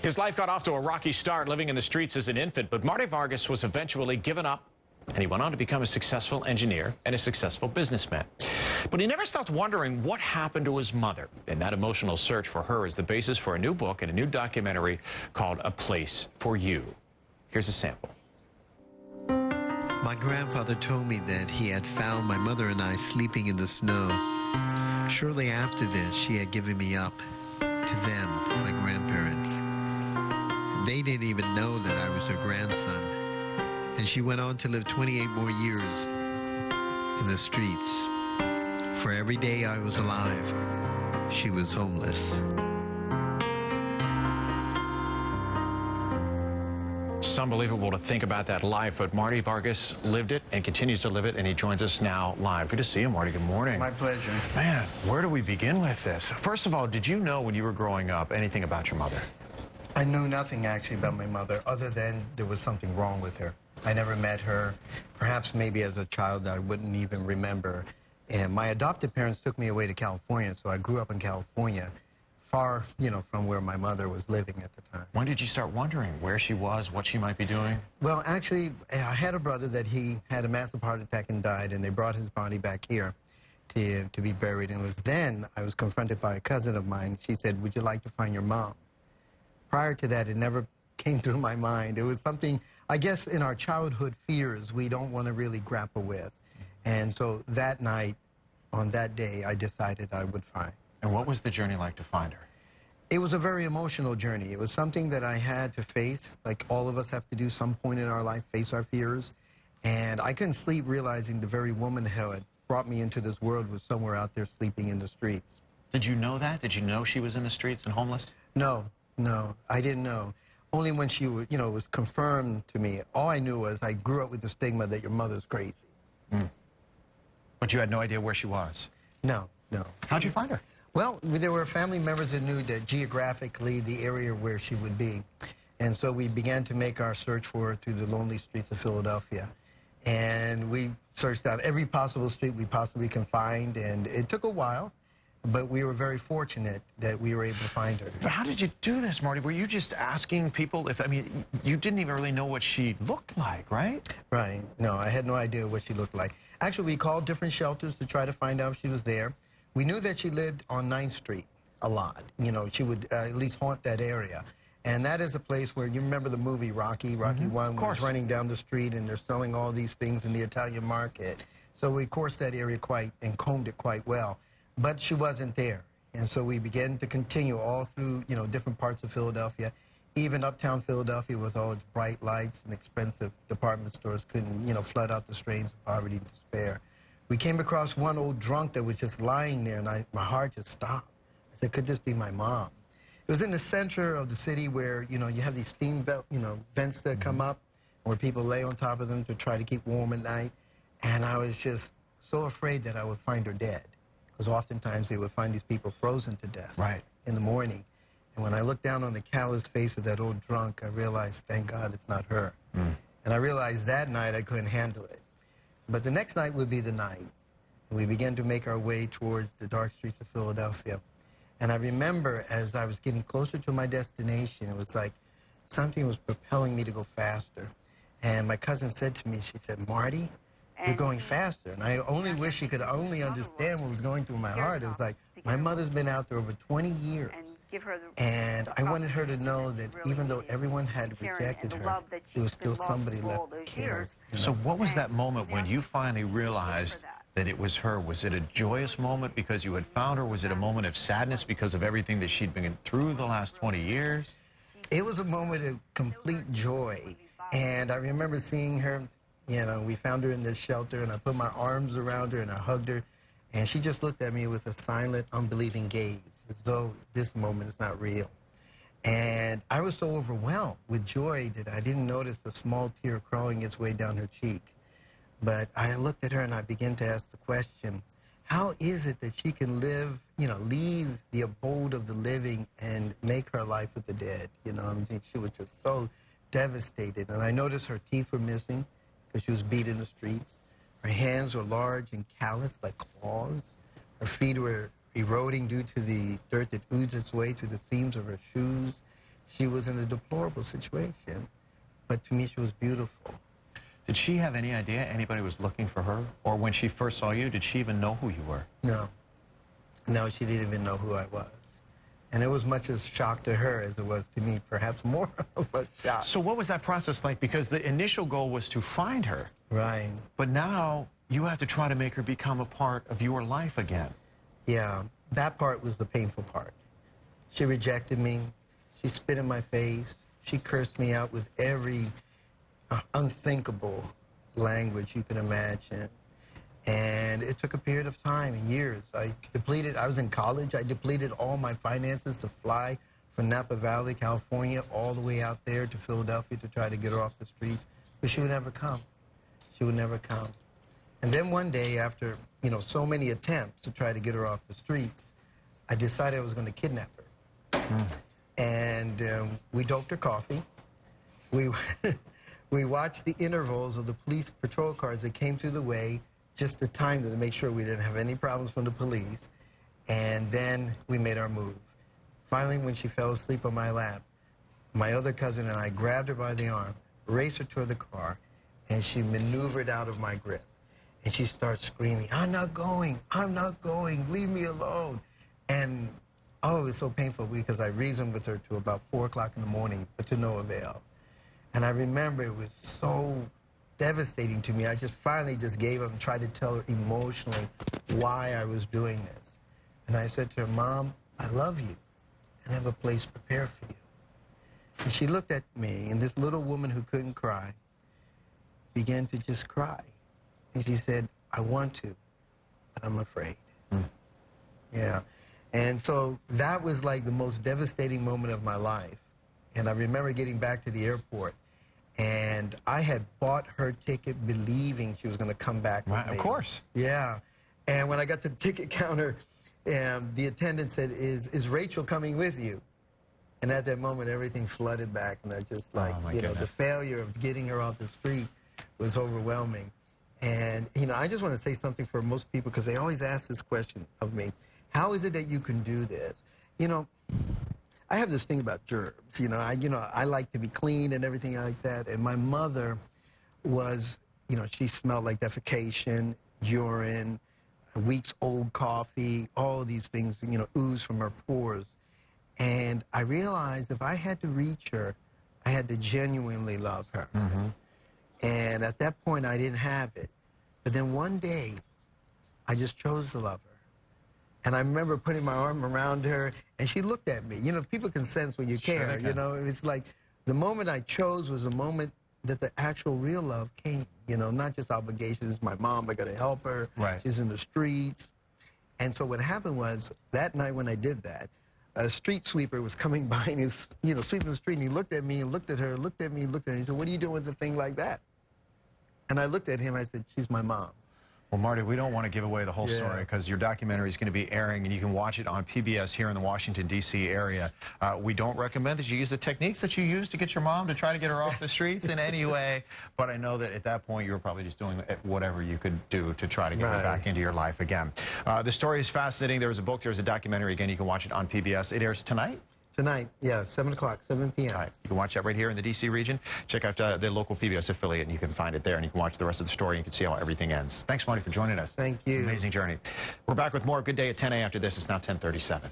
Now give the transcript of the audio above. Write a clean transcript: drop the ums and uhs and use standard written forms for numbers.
His life got off to a rocky start living in the streets as an infant, but Marty Vargas was eventually given up, and he went on to become a successful engineer and a successful businessman. But he never stopped wondering what happened to his mother, and that emotional search for her is the basis for a new book and a new documentary called A Place for You. Here's a sample. My grandfather told me that he had found my mother and I sleeping in the snow. Shortly after this, she had given me up to them, my grandparents. They didn't even know that I was her grandson. And she went on to live 28 more years in the streets. For every day I was alive, she was homeless. It's unbelievable to think about that life, but Marty Vargas lived it and continues to live it, and he joins us now live. Good to see you, Marty. Good morning. My pleasure. Man, where do we begin with this? First of all, did you know when you were growing up anything about your mother? I knew nothing actually about my mother other than there was something wrong with her. I never met her. Perhaps maybe as a child I wouldn't even remember. And my adopted parents took me away to California, so I grew up in California, far, from where my mother was living at the time. When did you start wondering where she was, what she might be doing? Well, actually, I had a brother that he had a massive heart attack and died, and they brought his body back here to be buried. And it was then I was confronted by a cousin of mine. She said, "Would you like to find your mom?" Prior to that, it never came through my mind. It was something, I guess, in our childhood fears we don't want to really grapple with. And so that night, on that day, I decided I would find. And what was the journey like to find her? It was a very emotional journey. It was something that I had to face, like all of us have to do some point in our life, face our fears. And I couldn't sleep realizing the very woman who had brought me into this world was somewhere out there sleeping in the streets. Did you know that? Did you know she was in the streets and homeless? No, I didn't know. Only when she was, was confirmed to me. All I knew was I grew up with the stigma that your mother's crazy. Mm. But you had no idea where she was? No. How'd you find her? Well, there were family members that knew that geographically the area where she would be. And so we began to make our search for her through the lonely streets of Philadelphia. And we searched out every possible street we possibly can find, and it took a while, but we were very fortunate that we were able to find her. But how did you do this, Marty? Were you just asking people if, you didn't even really know what she looked like, right? Right. No, I had no idea what she looked like. Actually, we called different shelters to try to find out if she was there. We knew that she lived on 9th Street a lot. She would at least haunt that area. And that is a place where, you remember the movie Rocky 1, was running down the street and they're selling all these things in the Italian market. So we coursed that area and combed it quite well. But she wasn't there. And so we began to continue all through, different parts of Philadelphia. Even uptown Philadelphia with all its bright lights and expensive department stores couldn't, flood out the strains of poverty and despair. We came across one old drunk that was just lying there, and my heart just stopped. I said, could this be my mom? It was in the center of the city where, you have these steam vents that come up where people lay on top of them to try to keep warm at night. And I was just so afraid that I would find her dead, because oftentimes they would find these people frozen to death in the morning. And when I looked down on the callous face of that old drunk, I realized, thank God it's not her. Mm. And I realized that night I couldn't handle it. But the next night would be the night. And we began to make our way towards the dark streets of Philadelphia. And I remember as I was getting closer to my destination, it was like something was propelling me to go faster. And my cousin said to me, she said, "Marty, you're going faster." And I only wish she could only understand what was going through my heart. It's like, my mother's been out there over 20 years. And I wanted her to know that even though everyone had rejected her, there was still somebody left to care. So what was that moment when you finally realized that it was her? Was it a joyous moment because you had found her? Was it a moment of sadness because of everything that she'd been through the last 20 years? It was a moment of complete joy. And I remember seeing her, we found her in this shelter, and I put my arms around her and I hugged her. And she just looked at me with a silent, unbelieving gaze, as though this moment is not real. And I was so overwhelmed with joy that I didn't notice a small tear crawling its way down her cheek. But I looked at her and I began to ask the question, how is it that she can live, leave the abode of the living and make her life with the dead? She was just so devastated. And I noticed her teeth were missing because she was beat in the streets. Her hands were large and calloused like claws. Her feet were eroding due to the dirt that oozed its way through the seams of her shoes. She was in a deplorable situation, but to me she was beautiful. Did she have any idea anybody was looking for her? Or when she first saw you, did she even know who you were? No. No, she didn't even know who I was. And it was much as shock to her as it was to me, perhaps more of a shock. So what was that process like? Because the initial goal was to find her. Right. But now you have to try to make her become a part of your life again. Yeah, that part was the painful part. She rejected me. She spit in my face. She cursed me out with every unthinkable language you can imagine. And it took a period of time, years. I was in college, I depleted all my finances to fly from Napa Valley, California, all the way out there to Philadelphia to try to get her off the streets. But she would never come. She would never come. And then one day, after, so many attempts to try to get her off the streets, I decided I was going to kidnap her. And we doped her coffee. We watched the intervals of the police patrol cars that came through the way, just the time to make sure we didn't have any problems from the police. And then we made our move. Finally, when she fell asleep on my lap, my other cousin and I grabbed her by the arm, raced her toward the car, and she maneuvered out of my grip. And she starts screaming, I'm not going, leave me alone. And oh, it was so painful because I reasoned with her to about 4 o'clock in the morning, but to no avail. And I remember it was so devastating to me. I finally gave up and tried to tell her emotionally why I was doing this. And I said to her, Mom, I love you and I have a place prepared for you. And she looked at me, and this little woman who couldn't cry began to just cry. And she said, I want to, but I'm afraid. Yeah. And so that was like the most devastating moment of my life. And I remember getting back to the airport, and I had bought her ticket believing she was going to come back with me. Of course. Yeah. And when I got to the ticket counter, the attendant said, is Rachel coming with you? And at that moment, everything flooded back, and I just the failure of getting her off the street was overwhelming. And, I just want to say something for most people, because they always ask this question of me. How is it that you can do this? I have this thing about germs. I like to be clean and everything like that. And my mother was, she smelled like defecation, urine, weeks-old coffee, all these things, ooze from her pores. And I realized if I had to reach her, I had to genuinely love her. Mm-hmm. And at that point, I didn't have it. But then one day, I just chose to love her. And I remember putting my arm around her, and she looked at me. People can sense when you care, It's like the moment I chose was the moment that the actual real love came, not just obligations. My mom, I got to help her. Right. She's in the streets. And so what happened was, that night when I did that, a street sweeper was coming by, and he's, sweeping the street, and he looked at me and looked at her, looked at me and looked at her. He said, what are you doing with a thing like that? And I looked at him, I said, she's my mom. Well, Marty, we don't want to give away the whole story, because your documentary is going to be airing, and you can watch it on PBS here in the Washington, D.C. area. We don't recommend that you use the techniques that you used to get your mom to try to get her off the streets in any way, but I know that at that point you were probably just doing whatever you could do to try to get her back into your life again. The story is fascinating. There was a book, there was a documentary. Again, you can watch it on PBS. It airs tonight? Tonight, 7 o'clock, 7 p.m. All right. You can watch that right here in the D.C. region. Check out the local PBS affiliate, and you can find it there, and you can watch the rest of the story, and you can see how everything ends. Thanks, Marty, for joining us. Thank you. Amazing journey. We're back with more Good Day at 10 a.m. after this. It's now 10:37.